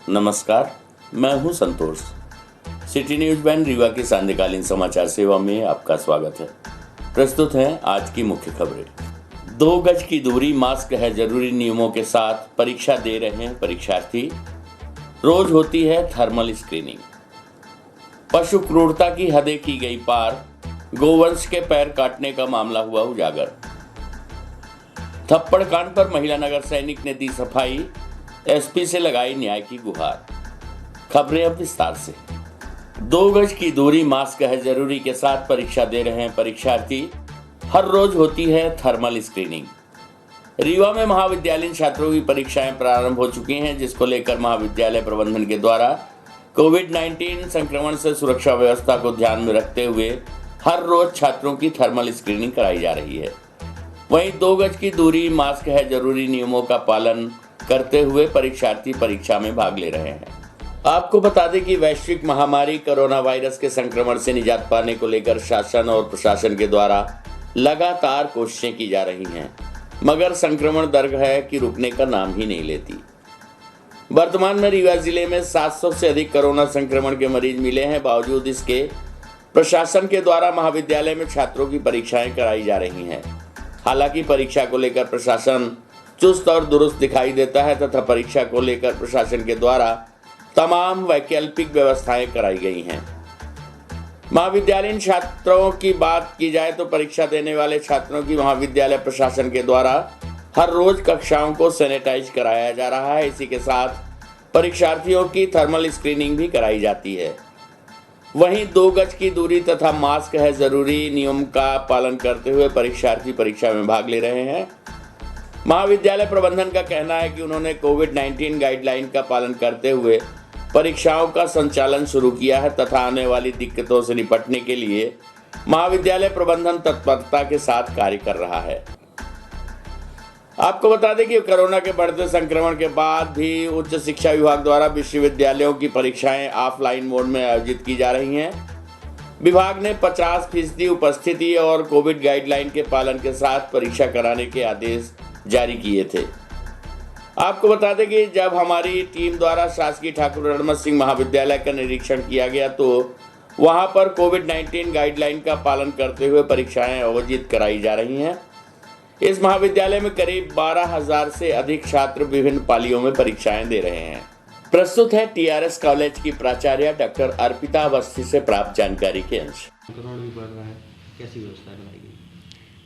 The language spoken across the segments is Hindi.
नमस्कार, मैं हूं संतोष। सिटी न्यूज बैंड रीवा की सांध्यकालीन समाचार सेवा में आपका स्वागत है। प्रस्तुत हैं आज की मुख्य खबरें। 2 गज की दूरी, मास्क है जरूरी नियमों के साथ परीक्षा दे रहे हैं परीक्षार्थी। रोज होती है थर्मल स्क्रीनिंग। पशु क्रूरता की हदें की गई पार, गोवंश के पैर काटने का मामला हुआ उजागर। थप्पड़ कांड पर महिला नगर सैनिक ने दी सफाई, एसपी से लगाई न्याय की गुहार। खबरें अब विस्तार से। 2 गज की दूरी, मास्क है जरूरी के साथ परीक्षा दे रहे हैं परीक्षार्थी। हर रोज होती है थर्मल स्क्रीनिंग। रीवा में महाविद्यालयीन छात्रों की परीक्षाएं प्रारंभ हो चुकी हैं, जिसको लेकर महाविद्यालय प्रबंधन के द्वारा कोविड-19 संक्रमण से सुरक्षा व्यवस्था को ध्यान में रखते हुए हर रोज छात्रों की थर्मल स्क्रीनिंग कराई जा रही है। वहीं 2 गज की दूरी, मास्क है जरूरी नियमों का पालन करते हुए परीक्षार्थी परीक्षा में भाग ले रहे हैं। आपको बता दें कि वैश्विक महामारी कोरोना वायरस के संक्रमण से निजात पाने को लेकर शासन और प्रशासन के द्वारा लगातार कोशिशें की जा रही हैं, मगर संक्रमण दर है कि रुकने का नाम ही नहीं लेती। वर्तमान में रीवा जिले में 700 से अधिक कोरोना संक्रमण के मरीज मिले हैं। बावजूद इसके प्रशासन के द्वारा महाविद्यालय में छात्रों की परीक्षाएं कराई जा रही हैं। हालांकि परीक्षा को लेकर प्रशासन चुस्त और दुरुस्त दिखाई देता है तथा परीक्षा को लेकर प्रशासन के द्वारा तमाम वैकल्पिक व्यवस्थाएं कराई गई हैं। महाविद्यालयीन छात्रों की बात की जाए तो परीक्षा देने वाले छात्रों की महाविद्यालय प्रशासन के द्वारा हर रोज कक्षाओं को सैनिटाइज कराया जा रहा है। इसी के साथ परीक्षार्थियों की थर्मल स्क्रीनिंग भी कराई जाती है। वहीं 2 गज की दूरी तथा मास्क है जरूरी नियम का पालन करते हुए परीक्षार्थी परीक्षा में भाग ले रहे हैं। महाविद्यालय प्रबंधन का कहना है कि उन्होंने कोविड-19 गाइडलाइन का पालन करते हुए परीक्षाओं का संचालन शुरू किया है तथा आने वाली दिक्कतों से निपटने के लिए महाविद्यालय प्रबंधन तत्परता के साथ कार्य कर रहा है। आपको बता दें कि कोरोना के बढ़ते संक्रमण के बाद भी उच्च शिक्षा विभाग द्वारा विश्वविद्यालयों की परीक्षाएं ऑफलाइन मोड में आयोजित की जा रही हैं। विभाग ने 50% उपस्थिति और कोविड गाइडलाइन के पालन के साथ परीक्षा कराने के आदेश जारी किए थे। आपको बता दें कि जब हमारी टीम द्वारा शासकीय ठाकुर रणमत सिंह महाविद्यालय का निरीक्षण किया गया तो वहां पर कोविड-19 गाइडलाइन का पालन करते हुए परीक्षाएं आयोजित कराई जा रही हैं। इस महाविद्यालय में करीब 12,000 से अधिक छात्र विभिन्न पालियों में परीक्षाएं दे रहे हैं। प्रस्तुत है टीआरएस कॉलेज की प्राचार्य डॉक्टर अर्पिता अवस्थी से प्राप्त जानकारी के अंश। कोरोना भी बढ़ रहा है, कैसी व्यवस्था बनाई गई?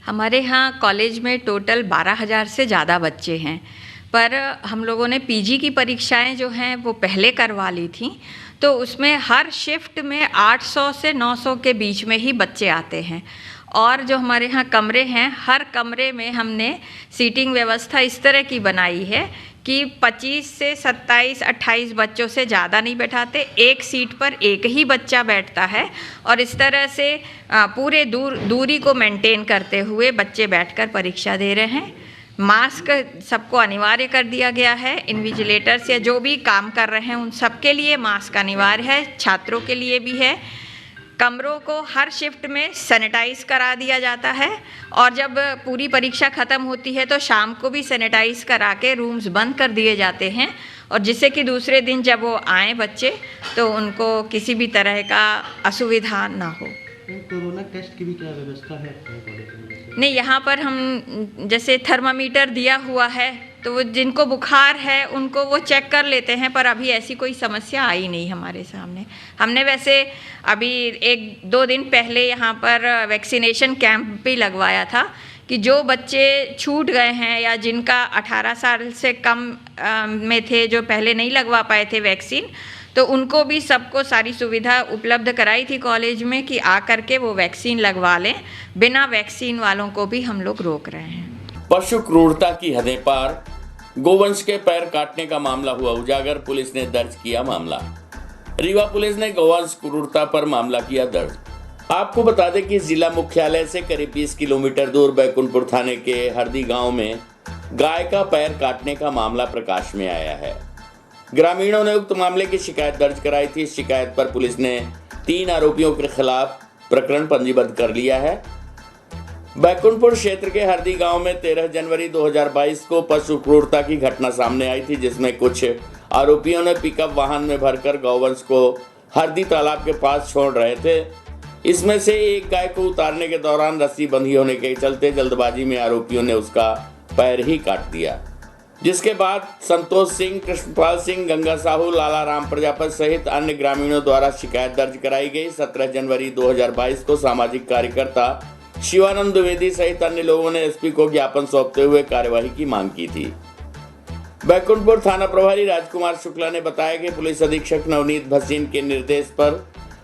हमारे यहाँ कॉलेज में टोटल 12,000 से ज़्यादा बच्चे हैं, पर हम लोगों ने पीजी की परीक्षाएं जो हैं वो पहले करवा ली थी, तो उसमें हर शिफ्ट में 800 से 900 के बीच में ही बच्चे आते हैं। और जो हमारे यहाँ कमरे हैं, हर कमरे में हमने सीटिंग व्यवस्था इस तरह की बनाई है कि 25 से 27-28 बच्चों से ज़्यादा नहीं बैठाते, एक सीट पर एक ही बच्चा बैठता है और इस तरह से पूरे दूरी को मेंटेन करते हुए बच्चे बैठकर परीक्षा दे रहे हैं। मास्क सबको अनिवार्य कर दिया गया है। इन्विजिलेटर्स या जो भी काम कर रहे हैं उन सबके लिए मास्क अनिवार्य है, छात्रों के लिए भी है। कमरों को हर शिफ्ट में सैनिटाइज करा दिया जाता है और जब पूरी परीक्षा ख़त्म होती है तो शाम को भी सैनिटाइज करा के रूम्स बंद कर दिए जाते हैं, और जिससे कि दूसरे दिन जब वो आए बच्चे तो उनको किसी भी तरह का असुविधा ना हो। कोरोना टेस्ट की भी क्या व्यवस्था है अपने कॉलेज में? नहीं, यहाँ पर हम जैसे थर्मामीटर दिया हुआ है तो वो जिनको बुखार है उनको वो चेक कर लेते हैं, पर अभी ऐसी कोई समस्या आई नहीं हमारे सामने। हमने वैसे अभी 1-2 दिन पहले यहाँ पर वैक्सीनेशन कैंप भी लगवाया था कि जो बच्चे छूट गए हैं या जिनका 18 साल से कम में थे, जो पहले नहीं लगवा पाए थे वैक्सीन, तो उनको भी सबको सारी सुविधा उपलब्ध कराई थी कॉलेज में कि आ करके वो वैक्सीन लगवा लें। बिना वैक्सीन वालों को भी हम लोग रोक रहे हैं। पशु क्रूरता की हदें पार, गोवंश के पैर काटने का मामला हुआ उजागर। पुलिस ने दर्ज किया मामला। रीवा पुलिस ने गोवंश क्रूरता पर मामला किया दर्ज। आपको बता दें कि जिला मुख्यालय से करीब 20 किलोमीटर दूर बैकुंठपुर थाने के हरदी गांव में गाय का पैर काटने का मामला प्रकाश में आया है। ग्रामीणों ने उक्त मामले की शिकायत दर्ज कराई थी। शिकायत पर पुलिस ने 3 आरोपियों के खिलाफ प्रकरण पंजीबद्ध कर लिया है। बैकुंठपुर क्षेत्र के हरदी गांव में 13 जनवरी 2022 को पशु क्रूरता की घटना सामने आई थी, जिसमें कुछ आरोपियों ने पिकअप वाहन में भरकर गौवंश को हरदी तालाब के पास छोड़ रहे थे। इसमें से एक गाय को उतारने के दौरान रस्सी बंधी होने के चलते जल्दबाजी में आरोपियों ने उसका पैर ही काट दिया, जिसके बाद संतोष सिंह, कृष्णपाल सिंह, गंगा साहू, लाला राम प्रजापति सहित अन्य ग्रामीणों द्वारा शिकायत दर्ज कराई गई। 17 जनवरी 2022 को सामाजिक कार्यकर्ता शिवानंद द्विवेदी सहित अन्य लोगों ने एसपी को ज्ञापन सौंपते हुए कार्यवाही की मांग की थी। बैकुंठपुर थाना प्रभारी राजकुमार शुक्ला ने बताया कि पुलिस अधीक्षक नवनीत भसीन के निर्देश पर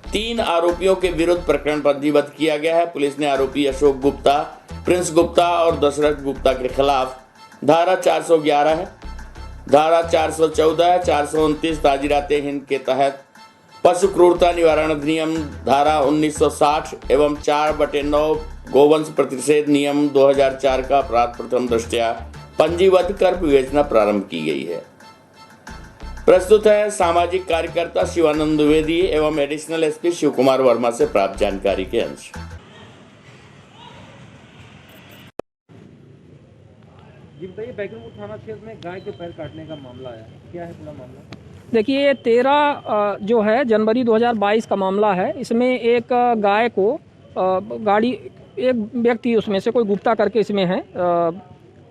3 आरोपियों के विरुद्ध प्रकरण पंजीबद्ध किया गया है। पुलिस ने आरोपी अशोक गुप्ता, प्रिंस गुप्ता और दशरथ गुप्ता के खिलाफ धारा 411 है, धारा 414 है, 429 ताजीराते हिंद के तहत पशु क्रूरता निवारण अधिनियम धारा 1960 एवं 4/9 गोवंश प्रतिषेध नियम 2004 का अपराध प्रथम दृष्टया पंजीबद्ध कर विवेचना प्रारंभ की गई है। प्रस्तुत है सामाजिक कार्यकर्ता शिवानंद द्विवेदी एवं एडिशनल एसपी शिव कुमार वर्मा से प्राप्त जानकारी के अंश। जी बताइए, बैकुंठपुर थाना क्षेत्र में गाय के पैर काटने का मामला आया, क्या है पूरा मामला? देखिए 13 जो है जनवरी 2022 का मामला है। इसमें एक गाय को गाड़ी, एक व्यक्ति उसमें से कोई गुप्ता करके इसमें है,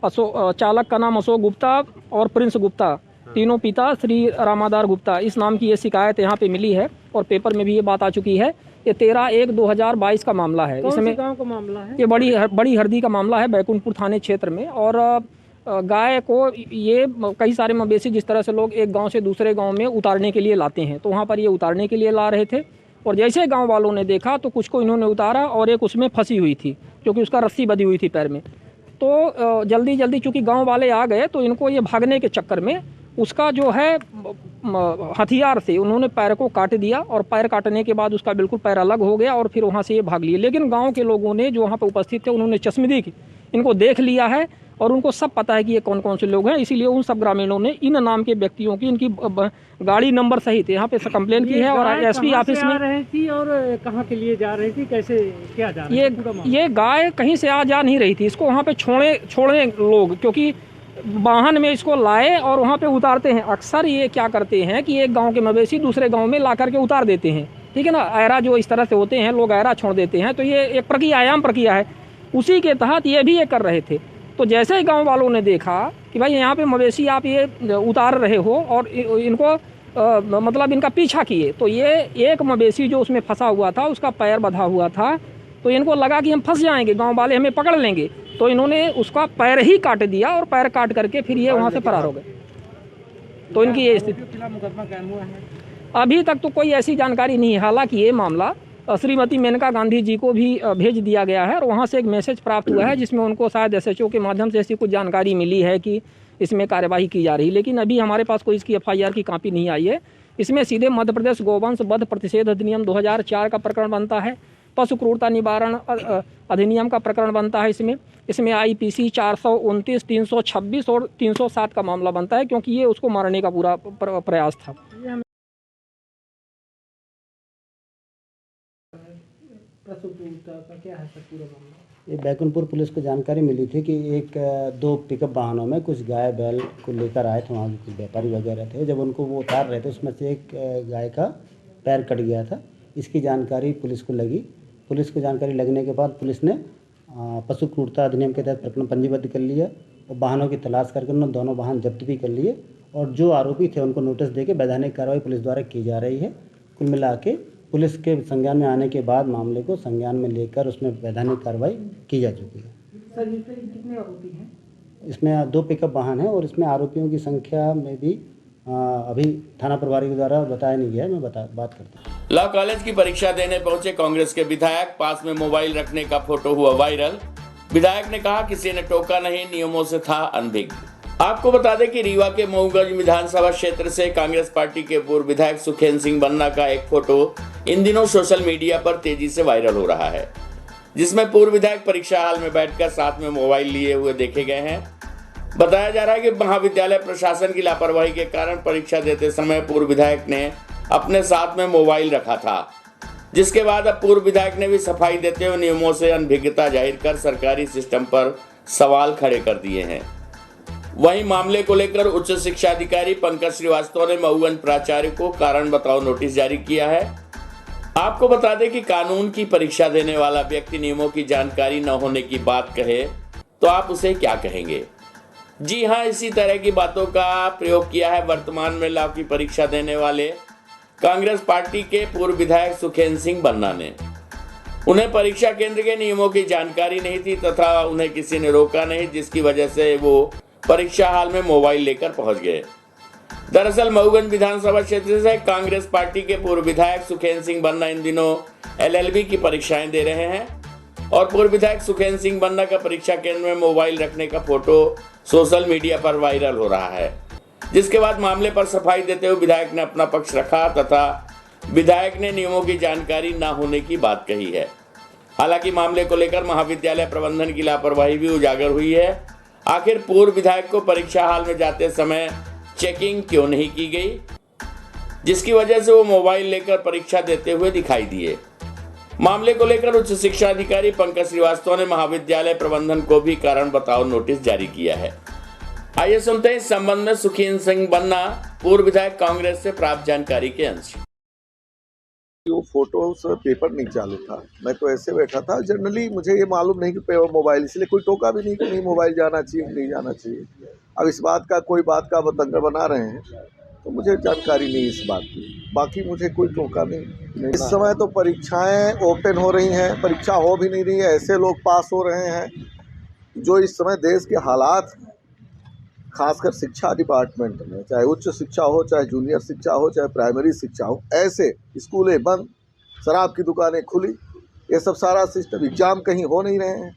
चालक का नाम अशोक गुप्ता और प्रिंस गुप्ता, तीनों पिता श्री रामादार गुप्ता, इस नाम की ये शिकायत यहाँ पे मिली है और पेपर में भी ये बात आ चुकी है। ये 13/1/2022 का मामला है। इसमें गांव का मामला है? ये बड़ी हरदी का मामला है बैकुंठपुर थाने क्षेत्र में। और गाय को ये कई सारे मवेशी जिस तरह से लोग एक गांव से दूसरे गांव में उतारने के लिए लाते हैं, तो वहाँ पर ये उतारने के लिए ला रहे थे और जैसे गांव वालों ने देखा तो कुछ को इन्होंने उतारा और एक उसमें फंसी हुई थी क्योंकि उसका रस्सी बंधी हुई थी पैर में। तो जल्दी चूँकि गांव वाले आ गए तो इनको ये भागने के चक्कर में उसका जो है हथियार से उन्होंने पैर को काट दिया और पैर काटने के बाद उसका बिल्कुल पैर अलग हो गया और फिर वहाँ से ये भाग लिए। लेकिन गांव के लोगों ने जो वहाँ पर उपस्थित थे उन्होंने चश्मदीद इनको देख लिया है और उनको सब पता है कि ये कौन कौन से लोग हैं, इसीलिए उन सब ग्रामीणों ने इन नाम के व्यक्तियों की इनकी गाड़ी नंबर सहित यहाँ पे कंप्लेन की है और एसपी ऑफिस में रही थी और कहाँ के लिए जा रही थी, कैसे क्या जा रही थी? ये गाय कहीं से आ जा नहीं रही थी, इसको वहाँ पे छोड़े लोग, क्योंकि वाहन में इसको लाए और वहाँ पे उतारते हैं। अक्सर ये क्या करते हैं कि एक गांव के मवेशी दूसरे गांव में ला करके उतार देते हैं, ठीक है ना। ऐरा जो इस तरह से होते हैं, लोग ऐरा छोड़ देते हैं, तो ये एक प्रक्रिया है, उसी के तहत ये भी ये कर रहे थे। तो जैसे ही गांव वालों ने देखा कि भाई यहाँ पे मवेशी आप ये उतार रहे हो और इनको मतलब इनका पीछा किए, तो ये एक मवेशी जो उसमें फंसा हुआ था उसका पैर बंधा हुआ था, तो इनको लगा कि हम फंस जाएंगे, गांव वाले हमें पकड़ लेंगे, तो इन्होंने उसका पैर ही काट दिया और पैर काट करके फिर ये वहाँ से फरार हो गए। तो इनकी ये स्थिति। मुकदमा कायम हुआ है? अभी तक तो कोई ऐसी जानकारी नहीं है। हालांकि ये मामला श्रीमती मेनका गांधी जी को भी भेज दिया गया है और वहाँ से एक मैसेज प्राप्त हुआ है जिसमें उनको शायद एसएचओ के माध्यम से ऐसी कुछ जानकारी मिली है कि इसमें कार्यवाही की जा रही है, लेकिन अभी हमारे पास कोई इसकी एफआईआर की कॉपी नहीं आई है। इसमें सीधे मध्य प्रदेश गोवंश वध प्रतिषेध अधिनियम 2004 का प्रकरण बनता है, पशु क्रूरता निवारण अधिनियम का प्रकरण बनता है, इसमें आईपीसी 429, 326 और 307 का मामला बनता है, क्योंकि ये उसको मारने का पूरा प्रयास था। क्या है पूरा मामला? ये बैकुंठपुर पुलिस को जानकारी मिली थी कि 2 पिकअप वाहनों में कुछ गाय बैल को लेकर आए थे, वहाँ के कुछ व्यापारी वगैरह थे। जब उनको वो उतार रहे थे उसमें से एक गाय का पैर कट गया था। इसकी जानकारी पुलिस को लगी। पुलिस को जानकारी लगने के बाद पुलिस ने पशु क्रूरता अधिनियम के तहत प्रकरण पंजीबद्ध कर लिया और वाहनों की तलाश करके उन्होंने दोनों वाहन जब्त भी कर लिए और जो आरोपी थे उनको नोटिस देके वैधानिक कार्रवाई पुलिस द्वारा की जा रही है। कुल मिला के पुलिस के संज्ञान में आने के बाद मामले को संज्ञान में लेकर उसमें वैधानिक कार्रवाई की जा चुकी है। सर कितने आरोपी हैं? इसमें 2 पिकअप वाहन हैं और इसमें आरोपियों की संख्या में भी अभी थाना प्रभारी के द्वारा बताया नहीं गया है, मैं बात करता हूँ। लॉ कॉलेज की परीक्षा देने पहुंचे कांग्रेस के विधायक, पास में मोबाइल रखने का फोटो हुआ वायरल। विधायक ने कहा किसी ने टोका नहीं, नियमों से था अनभिज्ञ। आपको बता दें कि रीवा के मऊगंज विधानसभा क्षेत्र से कांग्रेस पार्टी के पूर्व विधायक सुखेंद्र सिंह बन्ना का एक फोटो इन दिनों सोशल मीडिया पर तेजी से वायरल हो रहा है, जिसमें पूर्व विधायक परीक्षा हाल में बैठकर साथ में मोबाइल लिए हुए देखे गए हैं। बताया जा रहा है कि महाविद्यालय प्रशासन की लापरवाही के कारण परीक्षा देते समय पूर्व विधायक ने अपने साथ में मोबाइल रखा था। जिसके बाद अब पूर्व विधायक ने भी सफाई देते हुए नियमों से अनभिज्ञता जाहिर कर सरकारी सिस्टम पर सवाल खड़े कर दिए हैं। वहीं मामले को लेकर उच्च शिक्षा अधिकारी पंकज श्रीवास्तव ने मऊगंज प्राचार्य को कारण बताओ नोटिस जारी किया है। आपको बता दें कि कानून की परीक्षा देने वाला व्यक्ति नियमों की जानकारी न होने की बात कहे तो आप उसे क्या कहेंगे? जी हां, इसी तरह की बातों का प्रयोग किया है वर्तमान में लॉ की परीक्षा देने वाले कांग्रेस पार्टी के पूर्व विधायक सुखेंद्र सिंह बन्ना ने। उन्हें परीक्षा केंद्र के नियमों की जानकारी नहीं थी तथा उन्हें किसी ने रोका नहीं, जिसकी वजह से वो परीक्षा हॉल में मोबाइल लेकर पहुंच गए। दरअसल मऊगंज विधानसभा क्षेत्र से कांग्रेस पार्टी के पूर्व विधायक सुखेंद्र सिंह बन्ना इन दिनों LLB की परीक्षाएं दे रहे हैं और पूर्व विधायक सुखेंद्र सिंह बन्ना का परीक्षा केंद्र में मोबाइल रखने का फोटो सोशल मीडिया पर वायरल हो रहा है, जिसके बाद मामले पर सफाई देते हुए विधायक ने अपना पक्ष रखा तथा विधायक ने नियमों की जानकारी न होने की बात कही है। हालांकि मामले को लेकर महाविद्यालय प्रबंधन की लापरवाही भी उजागर हुई है। आखिर पूर्व विधायक को परीक्षा हॉल में जाते समय चेकिंग क्यों नहीं की गई, जिसकी वजह से वो मोबाइल लेकर परीक्षा देते हुए दिखाई दिए। मामले को लेकर उच्च शिक्षा अधिकारी पंकज श्रीवास्तव ने महाविद्यालय प्रबंधन को भी कारण बताओ नोटिस जारी किया है। आइए सुनते हैं इस संबंध में सुखेंद्र सिंह बन्ना पूर्व विधायक कांग्रेस से प्राप्त जानकारी के अंश। वो फोटो उस पेपर नहीं चालू था, मैं तो ऐसे बैठा था। जनरली मुझे ये मालूम नहीं कि मोबाइल, इसलिए कोई टोका भी नहीं कि नहीं मोबाइल जाना चाहिए नहीं जाना चाहिए। अब इस बात का कोई बात का बतंगड़ बना रहे हैं तो मुझे जानकारी नहीं इस बात की, बाकी मुझे कोई टोका नहीं। इस समय तो परीक्षाएं ओपन हो रही हैं, परीक्षा हो भी नहीं रही है, ऐसे लोग पास हो रहे हैं जो इस समय देश के हालात, खासकर शिक्षा डिपार्टमेंट में, चाहे उच्च शिक्षा हो, चाहे जूनियर शिक्षा हो, चाहे प्राइमरी शिक्षा हो, ऐसे स्कूलें बंद, शराब की दुकानें खुली, ये सब सारा सिस्टम, एग्जाम कहीं हो नहीं रहे हैं,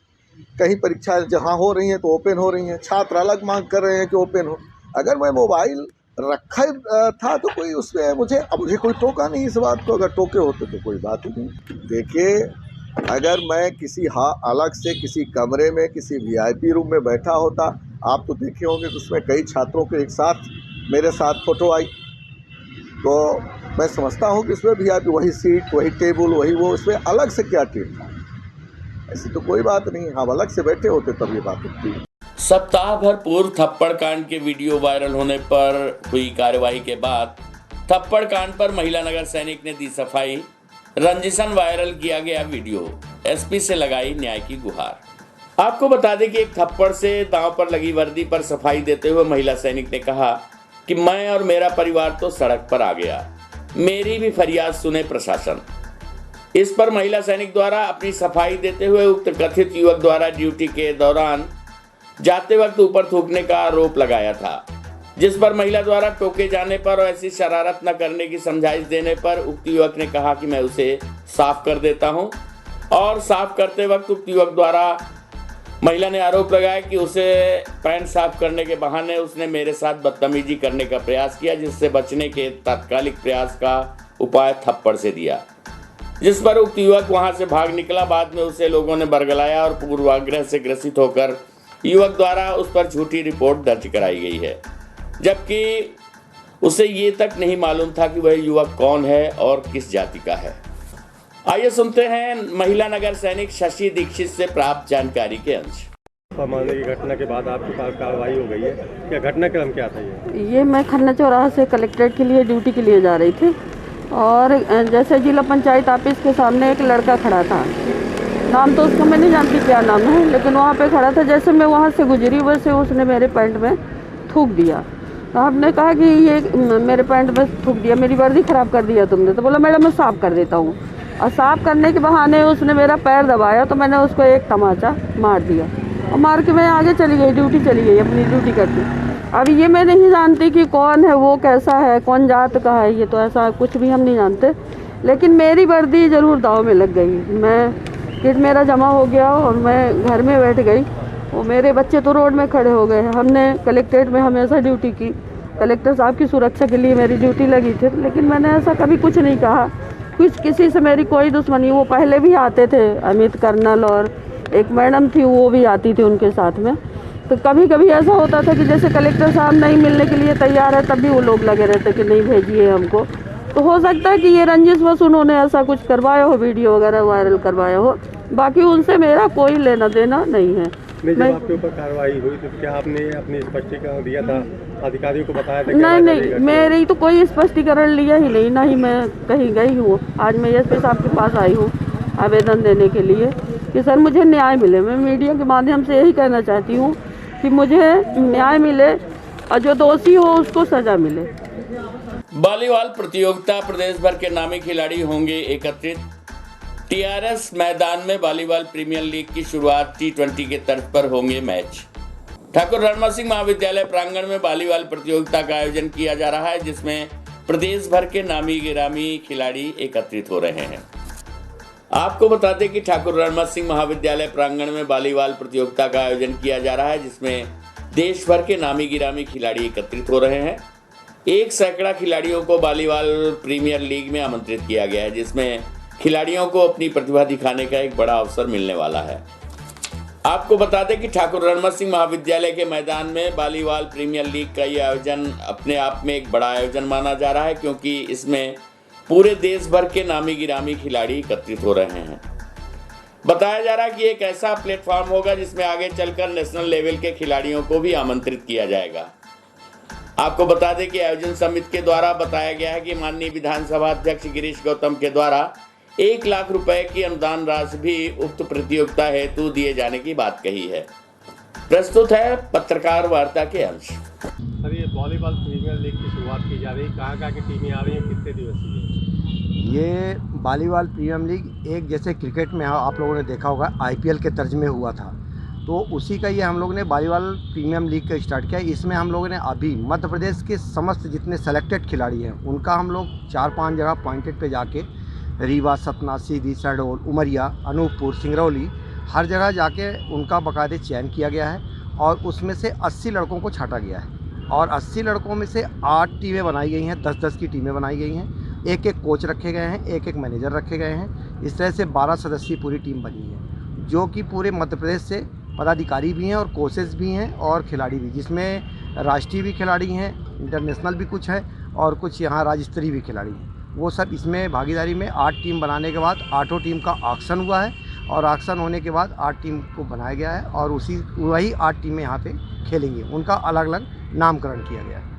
कहीं परीक्षा जहाँ हो रही हैं तो ओपन हो रही हैं, छात्र अलग मांग कर रहे हैं कि ओपन हो। अगर मैं मोबाइल रखा था तो कोई उसमें मुझे कोई टोका नहीं इस बात को। अगर टोके होते तो कोई बात ही नहीं। देखिए, अगर मैं किसी अलग से किसी कमरे में किसी VIP रूम में बैठा होता, आप तो देखे होंगे कि उसमें कई छात्रों के एक साथ मेरे साथ फ़ोटो आई, तो मैं समझता हूँ कि उसमें VIP वही सीट, वही टेबल, वही वो, उसमें अलग से क्या टेप था, ऐसी तो कोई बात नहीं। हाँ, अलग से बैठे होते तब ये बात होती। सप्ताह भर पूर्व थप्पड़ कांड के वीडियो वायरल होने पर हुई कार्यवाही के बाद थप्पड़ कांड पर महिला नगर सैनिक ने दी सफाई। रंजिशन वायरल किया गया वीडियो, SP से लगाई न्याय की गुहार। आपको बता दें कि एक थप्पड़ से दांव पर लगी वर्दी पर सफाई देते हुए महिला सैनिक ने कहा कि मैं और मेरा परिवार तो सड़क पर आ गया, मेरी भी फरियाद सुने प्रशासन। इस पर महिला सैनिक द्वारा अपनी सफाई देते हुए उक्त कथित युवक द्वारा ड्यूटी के दौरान जाते वक्त ऊपर थूकने का आरोप लगाया था, जिस पर महिला द्वारा टोके जाने पर और ऐसी शरारत न करने की समझाइश देने पर उक्त युवक ने कहा कि मैं उसे साफ कर देता हूं। और साफ करते वक्त उक्त युवक द्वारा महिला ने आरोप लगाया कि उसे पैंट साफ करने के बहाने उसने मेरे साथ बदतमीजी करने का प्रयास किया, जिससे बचने के तात्कालिक प्रयास का उपाय थप्पड़ से दिया, जिस पर उक्त युवक वहां से भाग निकला। बाद में उसे लोगों ने बरगलाया और पूर्वाग्रह से ग्रसित होकर युवक द्वारा उस पर झूठी रिपोर्ट दर्ज कराई गई है, जबकि उसे ये तक नहीं मालूम था कि वह युवक कौन है और किस जाति का है। आइए सुनते हैं महिला नगर सैनिक शशि दीक्षित से प्राप्त जानकारी के अंश। मामले की घटना के बाद आपके पास कार्रवाई हो गई है, क्या घटनाक्रम क्या था? ये मैं खन्ना चौराहा से कलेक्ट्रेट के लिए ड्यूटी के लिए जा रही थी और जैसे जिला पंचायत ऑफिस के सामने एक लड़का खड़ा था, नाम तो उसका मैं नहीं जानती क्या नाम है, लेकिन वहाँ पे खड़ा था। जैसे मैं वहाँ से गुजरी वैसे उसने मेरे पैंट में थूक दिया। तो आपने कहा कि ये मेरे पैंट में थूक दिया, मेरी वर्दी ख़राब कर दिया तुमने। तो बोला मैडम मैं साफ़ कर देता हूँ, और साफ़ करने के बहाने उसने मेरा पैर दबाया तो मैंने उसको एक तमाचा मार दिया और मार के मैं आगे चली गई, ड्यूटी चली गई अपनी ड्यूटी करती। अब ये मैं नहीं जानती कि कौन है, वो कैसा है, कौन जात का है, ये तो ऐसा कुछ भी हम नहीं जानते, लेकिन मेरी वर्दी ज़रूर दाव में लग गई। मैं किट मेरा जमा हो गया और मैं घर में बैठ गई, वो मेरे बच्चे तो रोड में खड़े हो गए। हमने कलेक्ट्रेट में हमेशा ड्यूटी की, कलेक्टर साहब की सुरक्षा के लिए मेरी ड्यूटी लगी थी, लेकिन मैंने ऐसा कभी कुछ नहीं कहा, कुछ किसी से मेरी कोई दुश्मनी। वो पहले भी आते थे, अमित कर्नल और एक मैडम थी वो भी आती थी उनके साथ में। तो कभी कभी ऐसा होता था कि जैसे कलेक्टर साहब नहीं मिलने के लिए तैयार है तब भी वो लोग लगे रहते कि नहीं भेजिए हमको, तो हो सकता है कि ये रंजिश बस उन्होंने ऐसा कुछ करवाया हो, वीडियो वगैरह वायरल करवाया हो, बाकी उनसे मेरा कोई लेना देना नहीं है। जब आपके ऊपर कार्रवाई हुई तो क्या आपने अपनी स्पष्टीकरण दिया था, अधिकारियों को बताया था? नहीं, मेरी तो कोई स्पष्टीकरण लिया ही नहीं, ना ही मैं कहीं गई हूँ। आज मैं एसपी साहब के पास आई हूँ आवेदन देने के लिए कि सर मुझे न्याय मिले। मैं मीडिया के माध्यम से यही कहना चाहती हूँ कि मुझे न्याय मिले और जो दोषी हो उसको सजा मिले। वॉलीबॉल प्रतियोगिता, प्रदेश भर के नामी खिलाड़ी होंगे एकत्रित। टीआरएस मैदान में वॉलीबॉल प्रीमियर लीग की शुरुआत, T20 के तर्ज पर होंगे मैच। ठाकुर रणमा सिंह महाविद्यालय प्रांगण में वॉलीबॉल प्रतियोगिता का आयोजन किया जा रहा है, जिसमें प्रदेश भर के नामी गिरामी खिलाड़ी एकत्रित हो रहे हैं। आपको बता दें कि ठाकुर रणमा सिंह महाविद्यालय प्रांगण में वॉलीबॉल प्रतियोगिता का आयोजन किया जा रहा है, जिसमें देश भर के नामी गिरामी खिलाड़ी एकत्रित हो रहे हैं। 1 सैकड़ा खिलाड़ियों को वॉलीबॉल प्रीमियर लीग में आमंत्रित किया गया है, जिसमें खिलाड़ियों को अपनी प्रतिभा दिखाने का एक बड़ा अवसर मिलने वाला है। आपको बता दें कि ठाकुर रणमा सिंह महाविद्यालय के मैदान में वॉलीबॉल प्रीमियर लीग का ये आयोजन अपने आप में एक बड़ा आयोजन माना जा रहा है, क्योंकि इसमें पूरे देश भर के नामी गिरामी खिलाड़ी एकत्रित हो रहे हैं। बताया जा रहा है कि एक ऐसा प्लेटफॉर्म होगा जिसमें आगे चलकर नेशनल लेवल के खिलाड़ियों को भी आमंत्रित किया जाएगा। आपको बता दें कि आयोजन समिति के द्वारा बताया गया है कि माननीय विधानसभा अध्यक्ष गिरीश गौतम के द्वारा 1 लाख रुपए की अनुदान राशि भी उक्त प्रतियोगिता हेतु दिए जाने की बात कही है। प्रस्तुत है पत्रकार वार्ता के अंश। सर, ये वॉलीबॉल प्रीमियर लीग की शुरुआत की जा रही है, कहाँ की टीमें आ रही हैं, कितने दिवसीय है? ये वॉलीबॉल प्रीमियर लीग एक जैसे क्रिकेट में आप लोगों ने देखा होगा IPL के तर्ज में हुआ था, तो उसी का ये हम लोगों ने वॉलीबॉल प्रीमियम लीग का स्टार्ट किया। इसमें हम लोगों ने अभी मध्य प्रदेश के समस्त जितने सेलेक्टेड खिलाड़ी हैं उनका हम लोग 4-5 जगह पॉइंटेड पे जाके रीवा, सतना, सीधी, शहडोल, उमरिया, अनूपपुर, सिंगरौली हर जगह जाके उनका बाकायदे चयन किया गया है और उसमें से 80 लड़कों को छांटा गया है और 80 लड़कों में से 8 टीमें बनाई गई हैं, 10-10 की टीमें बनाई गई हैं, एक कोच रखे गए हैं, एक मैनेजर रखे गए हैं। इस तरह से 12 सदस्यीय पूरी टीम बनी है, जो कि पूरे मध्य प्रदेश से पदाधिकारी भी हैं और कोचेस भी हैं और खिलाड़ी भी, जिसमें राष्ट्रीय भी खिलाड़ी हैं, इंटरनेशनल भी कुछ है और कुछ यहाँ राज्य स्तरीय भी खिलाड़ी हैं। वो सब इसमें भागीदारी में 8 टीम बनाने के बाद 8 टीम का ऑक्शन हुआ है और ऑक्शन होने के बाद 8 टीम को बनाया गया है और वही 8 टीमें यहाँ पे खेलेंगी। उनका अलग अलग नामकरण किया गया है।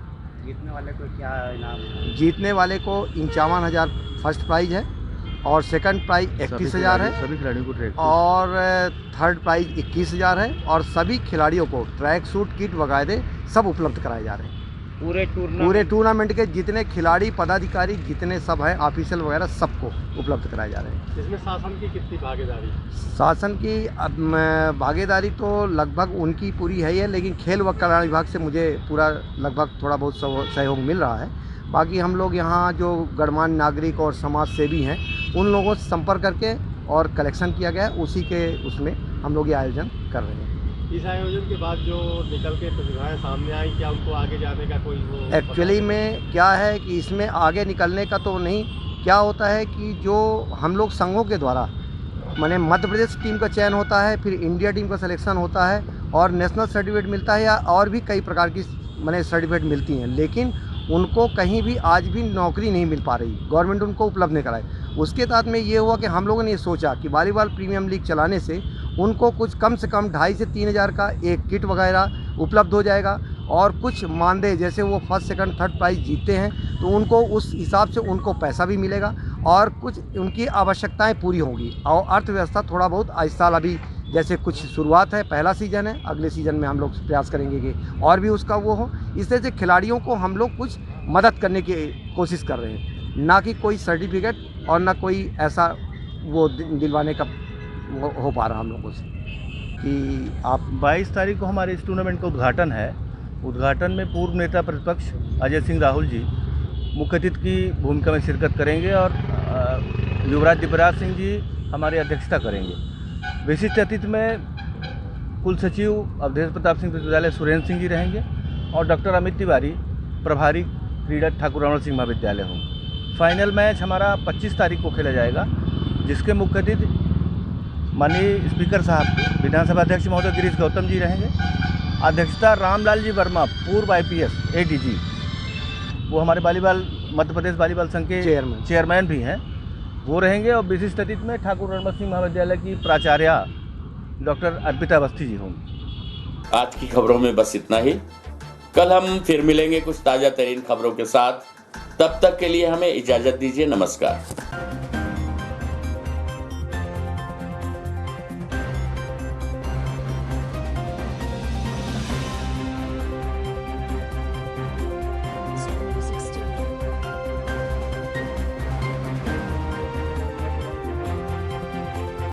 जीतने वाले को क्या इनाम? जीतने वाले को 51,000 फर्स्ट प्राइज़ है और सेकंड प्राइज़ 31,000 है सभी खिलाड़ियों को ट्रैक और थर्ड प्राइज़ 21,000 है और सभी खिलाड़ियों को ट्रैक सूट, किट वगैरह सब उपलब्ध कराए जा रहे हैं। पूरे टूर्नामेंट के जितने खिलाड़ी, पदाधिकारी जितने सब हैं, ऑफिशियल वगैरह सबको उपलब्ध कराए जा रहे हैं। इसमें शासन की कितनी भागीदारी? शासन की भागीदारी तो लगभग उनकी पूरी है ही है, लेकिन खेल व कल्याण विभाग से मुझे पूरा लगभग थोड़ा बहुत सहयोग मिल रहा है। बाकी हम लोग यहाँ जो गणमान्य नागरिक और समाज सेवी हैं उन लोगों से संपर्क करके और कलेक्शन किया गया है, उसी के उसमें हम लोग ये आयोजन कर रहे हैं। इस आयोजन के बाद जो निकल के प्रतिभाएं सामने आई, क्या उनको आगे जाने का कोई वो? एक्चुअली में क्या है कि इसमें आगे निकलने का तो नहीं, क्या होता है कि जो हम लोग संघों के द्वारा माने मध्य प्रदेश टीम का चयन होता है, फिर इंडिया टीम का सिलेक्शन होता है और नेशनल सर्टिफिकेट मिलता है या और भी कई प्रकार की माने सर्टिफिकेट मिलती हैं, लेकिन उनको कहीं भी आज भी नौकरी नहीं मिल पा रही, गवर्नमेंट उनको उपलब्ध नहीं कराए। उसके तहत में ये हुआ कि हम लोगों ने ये सोचा कि वॉलीबॉल प्रीमियम लीग चलाने से उनको कुछ कम से कम 2,500 से 3,000 का एक किट वगैरह उपलब्ध हो जाएगा और कुछ मानदेय, जैसे वो फर्स्ट, सेकंड, थर्ड प्राइज़ जीतते हैं तो उनको उस हिसाब से उनको पैसा भी मिलेगा और कुछ उनकी आवश्यकताएं पूरी होंगी और अर्थव्यवस्था थोड़ा बहुत इस साल अभी जैसे कुछ शुरुआत है, पहला सीज़न है, अगले सीज़न में हम लोग प्रयास करेंगे कि और भी उसका वो हो। इस तरह से खिलाड़ियों को हम लोग कुछ मदद करने की कोशिश कर रहे हैं, ना कि कोई सर्टिफिकेट और ना कोई ऐसा वो दिलवाने का हो पा रहा हम लोगों से कि आप 22 तारीख को हमारे इस टूर्नामेंट का उद्घाटन है। उद्घाटन में पूर्व नेता प्रतिपक्ष अजय सिंह राहुल जी मुख्य अतिथि की भूमिका में शिरकत करेंगे और युवराज दिव्यराज सिंह जी हमारी अध्यक्षता करेंगे। विशिष्ट अतिथि में कुल सचिव अवधेश प्रताप सिंह विश्वविद्यालय सुरेंद्र सिंह जी रहेंगे और डॉक्टर अमित तिवारी प्रभारी क्रीडा ठाकुर रणमा सिंह महाविद्यालय होंगे। फाइनल मैच हमारा 25 तारीख को खेला जाएगा, जिसके मुख्य अतिथि माननीय स्पीकर साहब विधानसभा अध्यक्ष महोदय गिरीश गौतम जी रहेंगे। अध्यक्षता रामलाल जी वर्मा पूर्व IPS ADG, वो हमारे वॉलीबॉल मध्य प्रदेश वॉलीबॉल संघ के चेयरमैन भी हैं, वो रहेंगे। और विशिष्ट अतिथि में ठाकुर रणमत सिंह महाविद्यालय की प्राचार्य डॉक्टर अर्पिता अवस्थी जी होंगी। आज की खबरों में बस इतना ही। कल हम फिर मिलेंगे कुछ ताज़ा तरीन खबरों के साथ। तब तक के लिए हमें इजाज़त दीजिए। नमस्कार।